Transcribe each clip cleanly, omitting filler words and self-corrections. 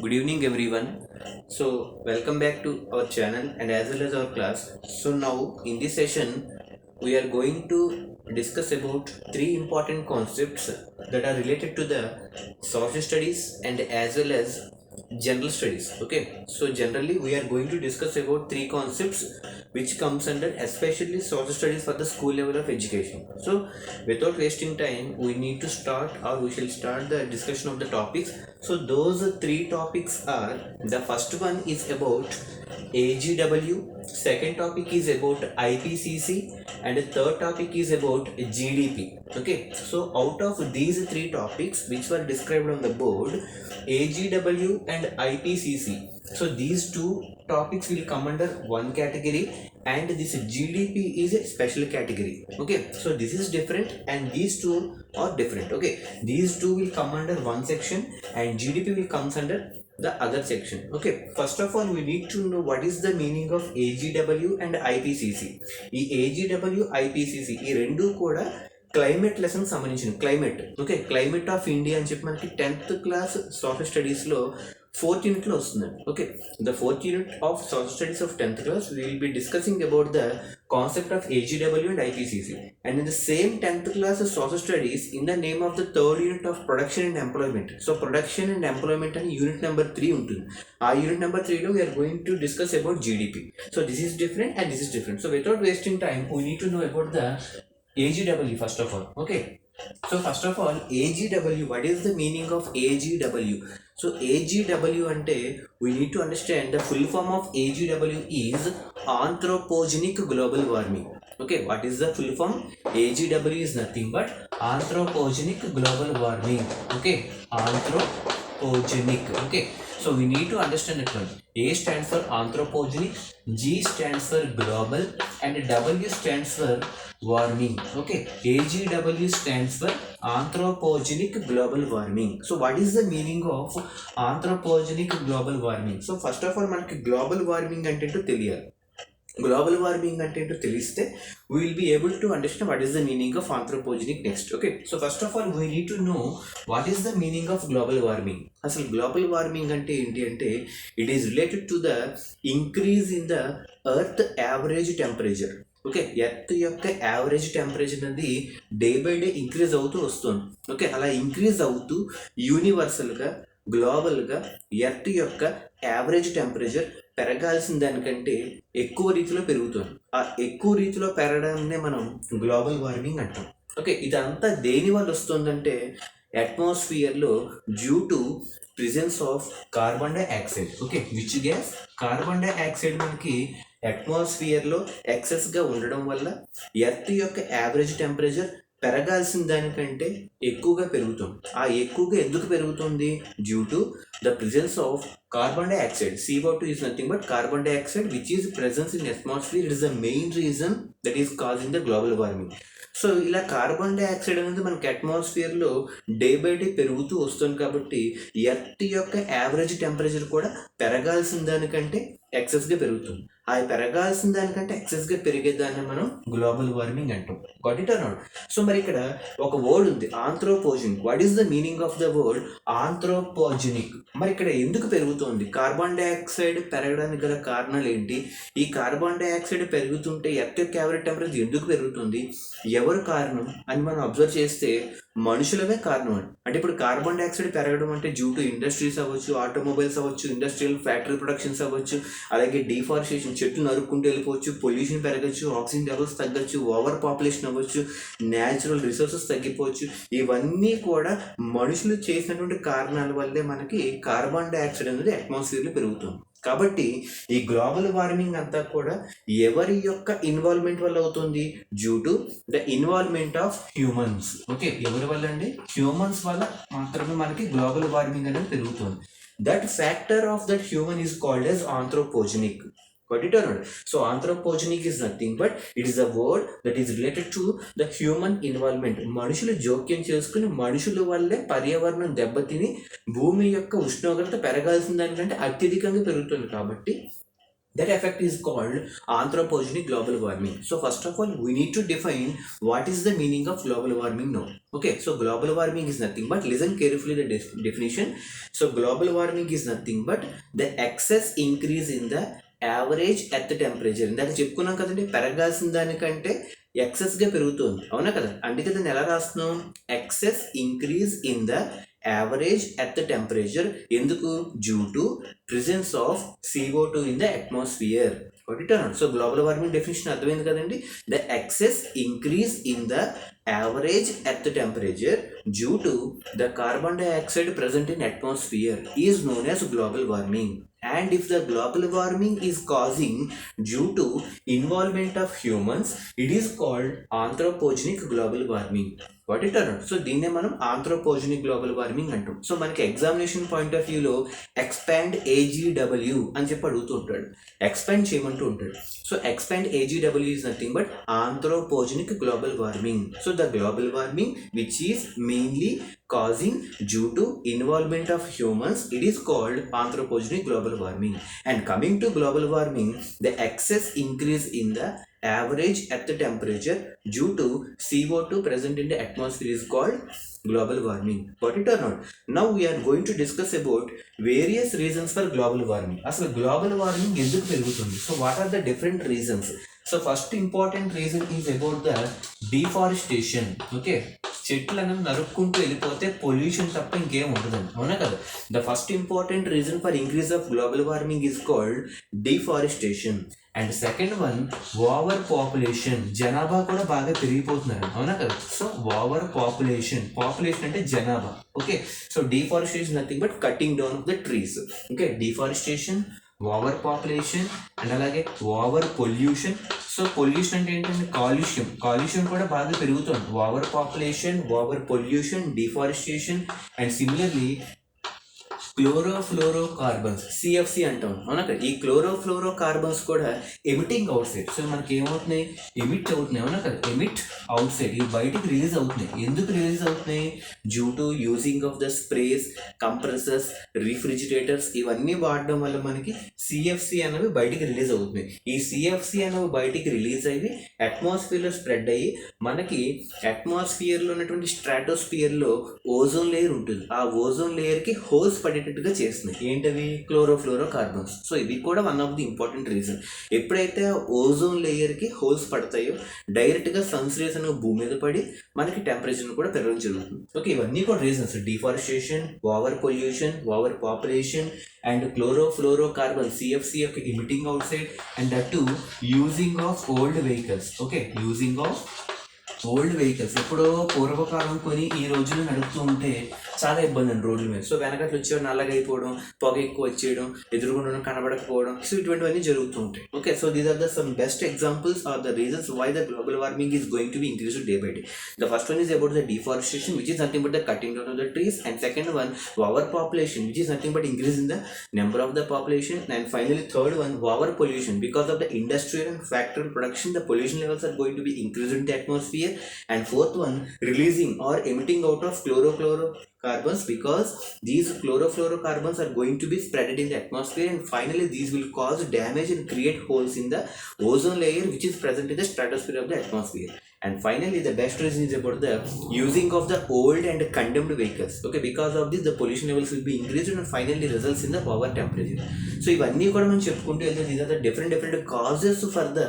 Good evening everyone. So welcome back to our channel and as well as our class. So now in this session we are going to discuss about three important concepts that are related to the social studies and as well as general studies. Okay, so generally we are going to discuss about three concepts which comes under especially social studies for the school level of education. So without wasting time, we need to start or we shall start the discussion of the topics. So those three topics are, the first one is about AGW, second topic is about IPCC, and the third topic is about GDP. Okay, so out of these three topics which were described on the board, AGW and IPCC, so these two topics will come under one category and this GDP is a special category. Okay, so this is different and these two are different. Okay, these two will come under one section and GDP will comes under the other section. Okay, first of all we need to know what is the meaning of AGW and IPCC. ఈ AGW IPCC ఈ రెండు కూడా climate lesson సంబంధించిన climate. Okay, climate of India అని చెప్పి మనకి 10th class social స్టడీస్లో 4th యూనిట్లో వస్తుందండి. Okay, the 4th unit of social studies of 10th class we will be discussing about the concept of AGW and IPCC, and in the same 10th class social studies in the name of the 3rd unit of production and employment. So production and employment and unit number 3 ఉంటుంది. ఆ unit number 3లో we are going to discuss about GDP. So this is different and this is different. So without wasting time we need to know about the AGW first of all. Okay, so first of all AGW, what is the meaning of AGW? So AGW ante we need to understand the full form of AGW is Anthropogenic global warming. Okay, what is the full form? AGW is nothing but Anthropogenic global warming. Okay, Anthropogenic. Okay, so we need to understand that one. A stands for anthropogenic, G stands for global, and W stands for warming. Okay, AGW stands for anthropogenic global warming. So what is the meaning of anthropogenic global warming? So first of all మనకి global warming అంటే ఏంటో తెలియాలి. Global warming అంటే ఏంటో తెలిస్తే we will be able to understand what is the meaning of anthropogenic next. Okay, so first of all we need to know what is the meaning of global warming. అసలు global warming అంటే ఏంటి అంటే it is related to the increase in the earth average temperature. Okay, earth యొక్క average temperature అనేది day by day increase అవుతూ వస్తుంది. Okay, అలా increase అవుతూ యూనివర్సల్గా గ్లోబల్గా ఎర్త్ యొక్క యావరేజ్ టెంపరేచర్ పెరగాల్సిన దానికంటే ఎక్కువ రీతిలో పెరుగుతుంది. ఆ ఎక్కువ రీతిలో పెరగడాన్నే మనం గ్లోబల్ వార్మింగ్ అంటాం. ఓకే, ఇదంతా దేని వల్ల వస్తుందంటే అట్మాస్ఫియర్లో due to presence of carbon dioxide. Okay, which gas? Carbon dioxide మనకి అట్మాస్ఫియర్లో ఎక్సెస్గా ఉండడం వల్ల ఎర్త్ యొక్క యావరేజ్ టెంపరేచర్ పెరగాల్సిన దానికంటే ఎక్కువగా పెరుగుతుంది. ఆ ఎక్కువగా ఎందుకు పెరుగుతుంది? Due to the presence of carbon dioxide. CO2 is nothing but carbon dioxide which is presence in atmosphere. It is the main reason that is causing the global warming. So ఇలా carbon dioxide అనేది మనకి అట్మాస్ఫియర్లో day by day పెరుగుతూ వస్తుంది కాబట్టి earth యొక్క average temperature కూడా పెరగాల్సిన దానికంటే ఎక్సెస్గా పెరుగుతుంది. ఆ పెరగాల్సిన దానికంటే ఎక్సెస్గా పెరిగేదాన్ని మనం గ్లోబల్ వార్మింగ్ అంటాం. Got it or not? So మరి ఇక్కడ ఒక వర్డ్ ఉంది anthropogenic. What is the meaning of the word anthropogenic? మరి ఇక్కడ ఎందుకు పెరుగుతుంది? కార్బన్ డైఆక్సైడ్ పెరగడానికి గల కారణాలు ఏంటి? ఈ కార్బన్ డైఆక్సైడ్ పెరుగుతుంటే ఎర్త్ యొక్క యావరేజ్ టెంపరేచర్ ఎందుకు పెరుగుతుంది? ఎవరు కారణం అని మనం అబ్జర్వ్ చేస్తే మనుషులమే కారణం అండి. అంటే ఇప్పుడు కార్బన్ డైఆక్సైడ్ పెరగడం అంటే డ్యూ టు ఇండస్ట్రీస్ అవ్వచ్చు, ఆటోమొబైల్స్ అవ్వచ్చు, ఇండస్ట్రియల్ ఫ్యాక్టరీ ప్రొడక్షన్స్ అవ్వచ్చు, అలాగే డిఫారెస్టేషన్, చెట్లు నరుక్కుంటూ వెళ్ళిపోవచ్చు, పొల్యూషన్ పెరగచ్చు, ఆక్సిజన్ లెవెల్స్ తగ్గచ్చు, ఓవర్ పాపులేషన్ అవ్వచ్చు, న్యాచురల్ రిసోర్సెస్ తగ్గిపోవచ్చు. ఇవన్నీ కూడా మనుషులు చేసినటువంటి కారణాల వల్లే మనకి కార్బన్ డైఆక్సైడ్ అనేది అట్మాస్ఫియర్లో పెరుగుతుంది. కాబట్టి ఈ గ్లోబల్ వార్మింగ్ అంతా కూడా ఎవరి యొక్క ఇన్వాల్వ్మెంట్ వల్ల అవుతుంది? Due to the involvement of humans. Okay, ఎవరి వల్ల అండి? హ్యూమన్స్ వల్ల మాత్రమే మనకి గ్లోబల్ వార్మింగ్ అనేది పెరుగుతుంది. That factor of that human is called as anthropogenic. Got it or not? So anthropogenic is nothing but it is a word that is related to the human involvement. మనుషులు జోక్యం చేసుకుని మనుషుల వల్లే పర్యావరణం దెబ్బతిని భూమి యొక్క ఉష్ణోగ్రత పెరగాల్సిన దానికంటే అత్యధికంగా పెరుగుతుంది. కాబట్టి That effect is called anthropogenic global warming. So first of all, we need to define what is the meaning of global warming now. Okay, so global warming is nothing but, listen carefully the definition. So global warming is nothing but the excess increase in the average earth temperature. ఇందాక చెప్పుకున్నాం కదండి, పెరగాల్సిన దానికంటే ఎక్సెస్గా పెరుగుతుంది, అవునా కదా. అందుకే దాన్ని ఎలా రాస్తున్నాం, excess increase in the average earth temperature. ఎందుకు, due to presence of CO2 in the atmosphere. So global warming definition అర్థమైంది కదండి. The excess increase in the average earth temperature due to the carbon dioxide present in atmosphere is known as global warming. And if the global warming is causing due to involvement of humans, it is called anthropogenic global warming. Got it or not? So దీన్నే మనం anthropogenic global warming అంటాం. So మనకి examination point of వ్యూలో expand AGW అని చెప్పి అడుగుతూ ఉంటాడు, expand చేయమంటూ ఉంటాడు. So expand AGW is nothing but anthropogenic global warming. So the global warming which is mainly causing due to involvement of humans, it is called anthropogenic global warming. And coming to global warming, the excess increase in the average earth temperature due to CO2 present in the atmosphere is called global warming. Got it or not? Now we are going to discuss about various reasons for global warming. అసలు global warming ఎందుకు పెరుగుతుంది? So what are the different reasons? So first important reason is about the deforestation. Okay, చెట్లను నరుక్కుంటూ వెళ్ళిపోతే pollution తప్ప ఇంకేం ఉండదండి, అవునా కదా. The first important reason for increase of global warming is called deforestation. And second one, over population. జనాభా కూడా బాగా పెరిగిపోతున్నారు, అవునా కదా. సో ఓవర్ పాపులేషన్, పాపులేషన్ అంటే జనాభా. Okay, so deforestation nothing but cutting down of the trees. Okay, deforestation, over population and అలాగే over pollution. So pollution అంటే ఏంటంటే కాలుష్యం, కాలుష్యం కూడా బాగా పెరుగుతుంది. Over population, over pollution, deforestation and similarly chlorofluoro carbons, CFC అంటాం, అవునా కదా. ఈ క్లోరోఫ్లోరో కార్బన్స్ కూడా ఎమిటింగ్ అవుట్ సైడ్. సో మనకి ఏమవుతున్నాయి, ఎమిట్ అవుతున్నాయి, అవునా కదా. ఎమిట్ అవుట్ సైడ్, ఇవి బయటికి రిలీజ్ అవుతున్నాయి. ఎందుకు రిలీజ్ అవుతున్నాయి, due to using of the sprays, compressors, refrigerators, ఇవన్నీ వాడడం వల్ల మనకి CFC అనేవి బయటికి రిలీజ్ అవుతున్నాయి. ఈ CFC అనేవి బయటికి రిలీజ్ అయ్యి అట్మాస్ఫియర్లో స్ప్రెడ్ అయ్యి మనకి అట్మాస్ఫియర్లో ఉన్నటువంటి స్ట్రాటోస్ఫియర్లో ఓజోన్ లేయర్ ఉంటుంది. ఆ ఓజోన్ లేయర్కి హోల్స్ పడేటట్టుగా చేస్తున్నాయి. ఏంటవి, క్లోరోఫ్లోరో కార్బన్స్. సో ఇవి కూడా one of the important reason. ఎప్పుడైతే ఓజోన్ లేయర్కి హోల్స్ పడతాయో డైరెక్ట్గా సన్స్ రేస్ అనేవి భూమి మీద పడి మనకి టెంపరేచర్ కూడా పెరగడం జరుగుతుంది. ఓకే, ఇవన్నీ కూడా reasons. Deforestation, over pollution, over population and chlorofluoro carbon, CFC యొక్క emitting out side and that to using of old vehicles. Okay, using of old vehicles. ఎప్పుడో పూర్వకాలం కొని ఈ రోజుల్లో నడుపుతూ ఉంటే చాలా ఇబ్బంది అండి రోడ్ల మీద. సో వెనకట్లు వచ్చేవాడు నల్లగా అయిపోవడం, పొగ ఎక్కువ వచ్చేయడం, ఎదురుగుండా కనబడకపోవడం, సో ఇటువంటివన్నీ జరుగుతూ ఉంటాయి. Okay, so these are the some best examples or the reasons why the global warming is going to be increased day by day. The first one is about the deforestation which is nothing but the cutting down of the trees, and second one over population which is nothing but increase in the number of the population, and finally third one over pollution because of the industrial and factory production the pollution levels are going to be increased in the atmosphere, and fourth one releasing or emitting out of chlorofluorocarbons because these chlorofluorocarbons are going to be spreaded in the atmosphere, and finally these will cause damage and create holes in the ozone layer which is present in the stratosphere of the atmosphere. And finally the best reason is about the using of the old and condemned vehicles. Okay, because of this the pollution levels will be increased and finally results in the over temperature. So ఇవన్నీ కూడా మనం చెప్పుకుంటూ వెళ్తే these are the different causes for the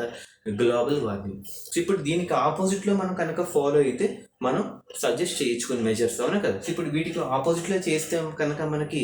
global warming. So ఇప్పుడు దీనికి ఆపోజిట్లో మనం కనుక ఫాలో అయితే మనం సజెస్ట్ చేయొచ్చు కొన్ని మెజర్స్, అవునా కదా. సో ఇప్పుడు వీటికి ఆపోజిట్లో చేస్తే కనుక మనకి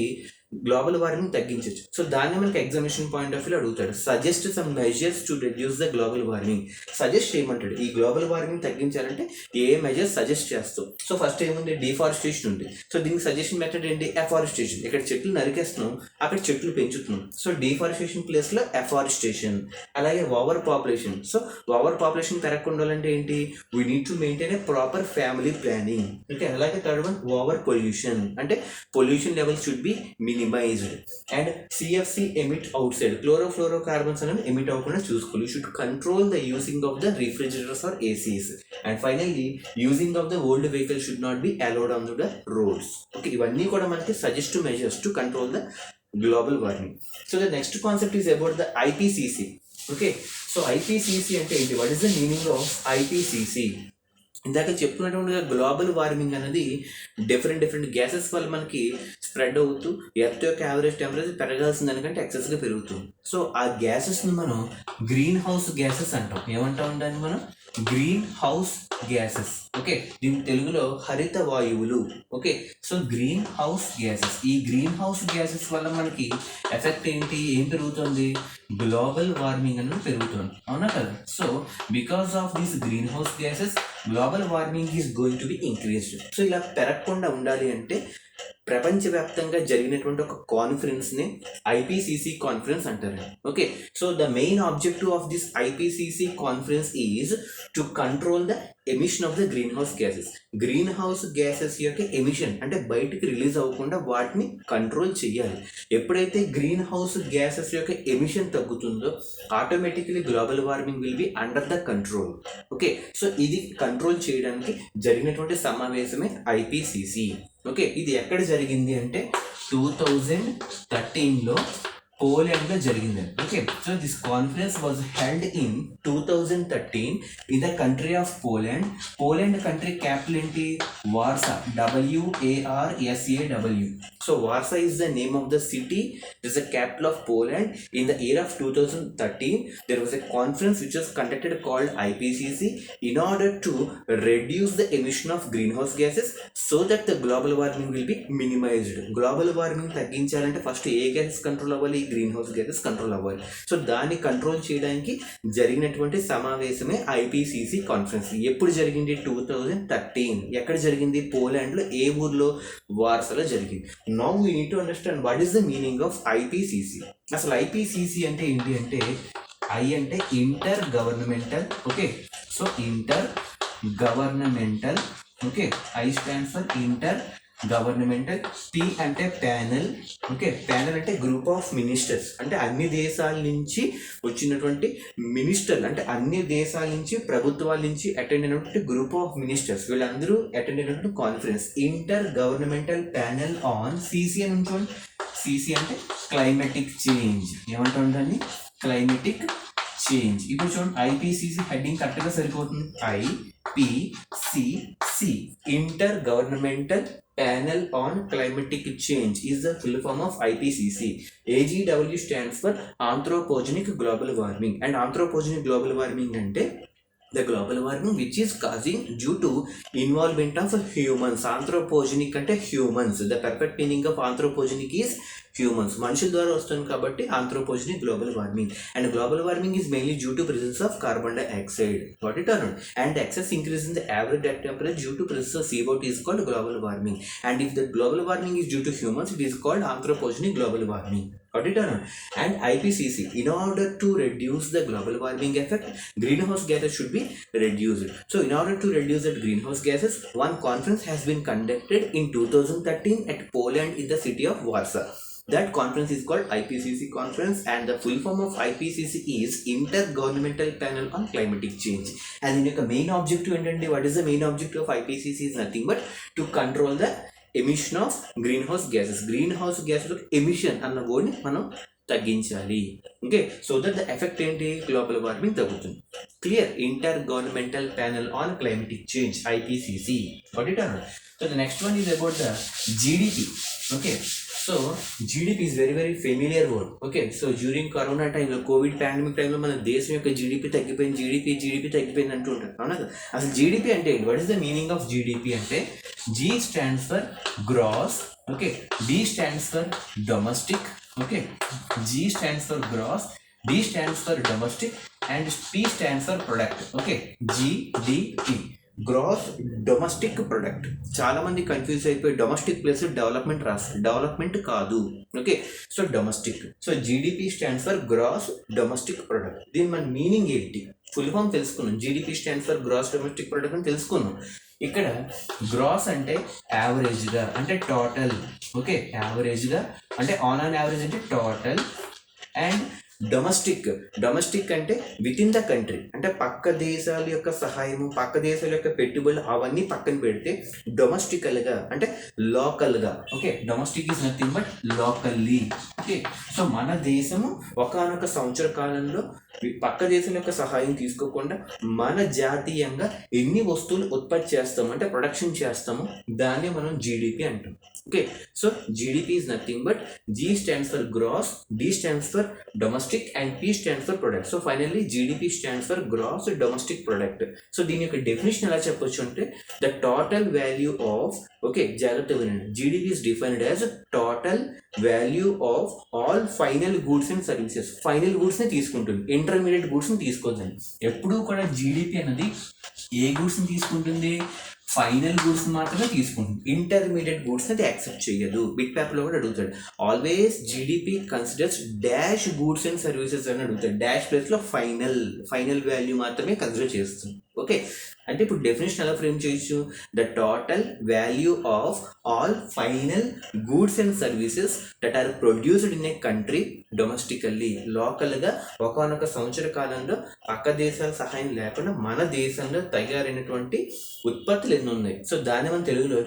గ్లోబల్ వార్మింగ్ తగ్గించవచ్చు. సో దాన్ని మనకి ఎగ్జామినేషన్ పాయింట్ ఆఫ్ వ్యూ అడుగుతాడు, suggest some measures to reduce the global warming. Suggest చేయమంటాడు, ఈ గ్లోబల్ వార్మింగ్ తగ్గించాలంటే ఏ మెజర్స్ సజెస్ట్ చేస్తావు. సో ఫస్ట్ ఏముంది, డిఫారెస్టేషన్ ఉంది. సో దీనికి సజెషన్ మెథడ్ ఏంటి, ఎఫారెస్టేషన్. ఇక్కడ చెట్లు నరికేస్తున్నాం, అక్కడ చెట్లు పెంచుతున్నాం. సో డిఫారెస్టేషన్ ప్లేస్లో ఎఫారెస్టేషన్. అలాగే over population. So over population పెరగకుండా ఉండాలంటే ఏంటి, we need to maintain a proper family planning. Okay, అలాగే థర్డ్ వన్ ఓవర్ పొల్యూషన్, అంటే pollution level should be minimised. And CFC emit outside, chlorofluorocarbons అనేవి emit అవ్వకుండా చూసుకోవాలి. You should control the using of the refrigerators or ACs. And finally using of the old vehicle should not be allowed on the roads. Okay, ఇవన్నీ కూడా మనకి suggestive measures to control the global warming. So the next concept is about the IPCC. Okay, so IPCC అంటే ఏంటి, what is the meaning of IPCC? ఇందాక చెప్పుకున్నటువంటి global warming అనేది different gases వల్ల మనకి స్ప్రెడ్ అవుతూ ఎర్త్ యొక్క యావరేజ్ టెంపరేచర్ పెరగాల్సిన దానికంటే ఎక్సెస్గా పెరుగుతుంది. సో ఆ గ్యాసెస్ని మనం గ్రీన్ హౌస్ గ్యాసెస్ అంటాం. ఏమంటాం దాన్ని మనం? Green house gases. ఓకే, దీని తెలుగులో హరిత వాయువులు. Okay, so green house gases, ఈ గ్రీన్ హౌస్ గ్యాసెస్ వల్ల మనకి ఎఫెక్ట్ ఏంటి, ఏం పెరుగుతుంది? గ్లోబల్ వార్మింగ్ అనేది పెరుగుతుంది, అవునా కదా? So because of these green house gases global warming is going to be increased. So ఇలా పెరగకుండా ఉండాలి అంటే ప్రపంచవ్యాప్తంగా జరిగినటువంటి ఒక కాన్ఫరెన్స్ని ఐపీసీసీ కాన్ఫరెన్స్ అంటారు. Okay, so the main objective of this IPCC conference is to control the emission of the green house gases. Green house gases యొక్క emission అంటే బయటికి రిలీజ్ అవ్వకుండా వాటిని కంట్రోల్ చేయాలి. ఎప్పుడైతే గ్రీన్ హౌస్ గ్యాసెస్ యొక్క ఎమిషన్ తగ్గుతుందో automatically global warming will be under the control. Okay, so ఇది కంట్రోల్ చేయడానికి జరిగినటువంటి సమావేశమే ఐపీసీసీ. ఓకే, ఇది ఎక్కడ జరిగింది అంటే 2013లో పోలాండ్లో జరిగింది. Okay, so this conference was held in 2013 in the country of Poland. Poland country capital ఏంటి? Warsaw, WARSAW. So Warsaw is the name of the city. It is the capital of Poland. In the year of 2013, there was a conference which was conducted called IPCC in order to reduce the emission of greenhouse gases so that the global warming will be minimized. Global warming తగ్గించాలంటే first ఏ gases control అవ్వాలి? Green house gases control అవ్వాలి. So దాన్ని control చేయడానికి జరిగినటువంటి సమావేశమే IPCC conference. ఎప్పుడు జరిగింది? 2013. ఎక్కడ జరిగింది? పోలాండ్లో. ఏ ఊర్లో? వార్సాలో జరిగింది. Now we need to understand what is the meaning of IPCC. అసలు ఐపీసీసీ అంటే ఏంటి అంటే, ఐ అంటే inter governmental. Okay, so inter governmental. Okay, I stand for inter governmental. P అంటే ప్యానెల్. ఓకే, ప్యానెల్ అంటే గ్రూప్ ఆఫ్ మినిస్టర్స్, అంటే అన్ని దేశాల నుంచి వచ్చినటువంటి మినిస్టర్లు, అంటే అన్ని దేశాల నుంచి ప్రభుత్వాల నుంచి అటెండ్ అయినటువంటి గ్రూప్ ఆఫ్ మినిస్టర్స్, వీళ్ళందరూ అటెండ్ అయినటువంటి conference inter governmental panel on CC అని ఉంటుంది. సిసి అంటే క్లైమేటిక్ చేంజ్. ఏమంటాం దాన్ని? Climatic change. ఇప్పుడు చూడండి, ఐపీసీసీ హెడ్డింగ్ కరెక్ట్గా సరిపోతుంది. IPCC, inter governmental Panel on Climatic Change is the full form of IPCC. AGW stands for Anthropogenic Global Warming. And Anthropogenic Global Warming ante the global warming which is causing due to involvement of humans. Anthropogenic ante humans. The perfect meaning of anthropogenic is humans. మనుషుల ద్వారా వస్తుంది కాబట్టి anthropogenic global warming. And global warming is mainly due to presence of carbon dioxide. Got it or not? And excess increase in the average temperature due to presence of CO2 is called global warming. And if the global warming is due to humans, it is called anthropogenic global warming. Got it or not? And IPCC, in order to reduce the global warming effect, greenhouse gases should be reduced. So in order to reduce the greenhouse gases, one conference has been conducted in 2013 at Poland in the city of Warsaw. That conference is called IPCC conference, and the full form of IPCC is Intergovernmental Panel on Climatic Change. And in the main objective, what is the main objective of IPCC? Is nothing but to control the emission of greenhouse gases. Greenhouse gases emission అన్న వర్డ్ని మనం తగ్గించాలి. Okay, so that the effect ఏంటి? Global warming తగ్గుతుంది. Clear? Inter governmental panel on climatic change, IPCC. Got it or not? So the next one is about the GDP. Okay, so GDP is very very familiar word. Okay, so during corona టైంలో, Covid pandemic టైంలో మన దేశం యొక్క GDP తగ్గిపోయింది, GDP తగ్గిపోయింది అంటూ ఉంటారు, అవునా కదా? అసలు జీడిపి అంటే ఏంటి? What is the meaning of GDP అంటే, G stands for gross. Okay, D stands for domestic. Okay, G stands for gross, D stands for domestic, and P stands for product. Okay, GDP, gross domestic product. చాలా మంది confuse అయిపోయి domestic plus development రాస్తారు. Development కాదు. Okay, so domestic. So GDP stands for gross domestic product. దీని మన meaning ఏంటి? Full form తెలుసుకున్నాం. GDP stands for gross domestic product అని తెలుసుకున్నాం. ఇక్కడ గ్రాస్ అంటే యావరేజ్గా అంటే టోటల్, ఓకే, యావరేజ్గా అంటే ఆన్ యావరేజ్ అంటే టోటల్. అండ్ డొమెస్టిక్ అంటే విత్ ఇన్ ద కంట్రీ, అంటే పక్క దేశాల యొక్క సహాయము, పక్క దేశాల యొక్క పెట్టుబడులు అవన్నీ పక్కన పెడితే డొమెస్టికల్గా అంటే లోకల్గా, okay, domestic is nothing but locally. Okay, so మన దేశము ఒకానొక సంవత్సర కాలంలో పక్క దేశం యొక్క సహాయం తీసుకోకుండా మన జాతీయంగా ఎన్ని వస్తువులు ఉత్పత్తి చేస్తాము అంటే ప్రొడక్షన్ చేస్తాము, దాన్ని మనం జీడిపి అంటాం. Okay, so GDP is nothing but G stands for gross, D stands for domestic and P stands for product. So finally GDP stands for gross domestic product. So దీని యొక్క డెఫినేషన్ ఎలా చెప్పొచ్చు అంటే the total value of, okay, జాగ్రత్తగా వినండి, GDP is defined as total value of all final goods and services. Final goods ని తీసుకుంటుంది, intermediate goods ని తీసుకోదండి. ఎప్పుడూ కూడా జీడిపి అనేది ఏ గూడ్స్ ని తీసుకుంటుంది, ఫైనల్ గూడ్స్ మాత్రమే తీసుకుంటుంది, ఇంటర్మీడియట్ గూడ్స్ అది యాక్సెప్ట్ చేయదు. బిట్ పేపర్లో కూడా అడుగుతాడు, always GDP considers dash goods and services అని అడుగుతాడు. డాష్ ప్లేస్లో ఫైనల్ వాల్యూ మాత్రమే కన్సిడర్ చేస్తుంది. ఓకే, అంటే ఇప్పుడు డెఫినేషన్ ఎలా ఫ్రేమ్ చేయొచ్చు, the total value of all final goods and services that are produced in a country domestically, లోకల్గా ఒకనొక సంవత్సర కాలంలో పక్క దేశాల సహాయం లేకుండా మన దేశంలో తయారైనటువంటి ఉత్పత్తులు ఎన్ని ఉన్నాయి. సో దాన్ని మనం తెలుగులో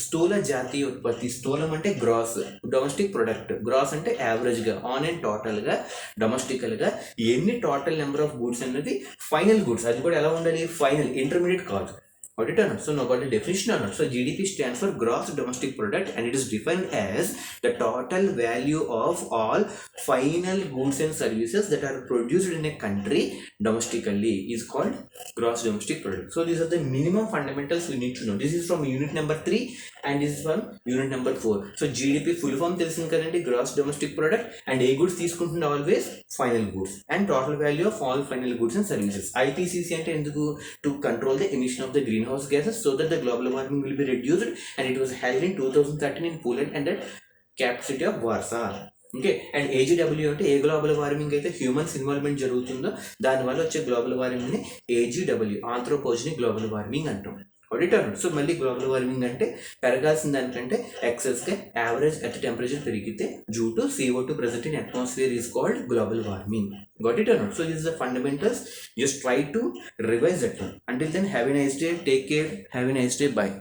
స్థూల జాతీయ ఉత్పత్తి, స్థూలం అంటే గ్రాస్, డొమెస్టిక్ ప్రొడక్ట్, గ్రాస్ అంటే యావరేజ్గా, ఆన్ అండ్ టోటల్గా, డొమెస్టికల్గా ఎన్ని టోటల్ నెంబర్ ఆఫ్ గూడ్స్ అనేది ఫైనల్ గూడ్స్, అది కూడా ఎలా ఉండాలి, ఫైనల్, ఇంటర్మీడియట్ కాదు. Got it or not? So now got the definition or not? So GDP stands for gross domestic product and it is defined as the total value of all final goods and services that are produced in a country domestically is called gross domestic product. So these are the minimum fundamentals we need to know. This is from unit number 3 and this is from unit number 4. So GDP full form తెలిసింది కదండి, gross domestic product, and A goods తీసుకుంటుంది always final goods, and total value of all final goods and services. IPCC అంటే ఎందుకు, to control the emission of the greenhouse gases so that the global warming will be reduced, and it was held in 2013 in Poland and the capital city of Warsaw. Okay, and AGW అంటే ఏ global warming అయితే humans involvement జరుగుతుందో దానివల్ల వచ్చే గ్లోబల్ వార్మింగ్ని AGW, anthropogenic global warming అంటాం. Auditor. So మళ్ళీ గ్లోబల్ వార్మింగ్ అంటే పెరగాల్సిన దానికంటే ఎక్సెస్గా యావరేజ్ ఎర్త్ టెంపరేచర్ పెరిగితే due to CO2 present in atmosphere is called global warming. Got it or not? So this is the fundamentals. Just try to revise that one. Until then, have a nice day. Take care. Have a nice day. Bye.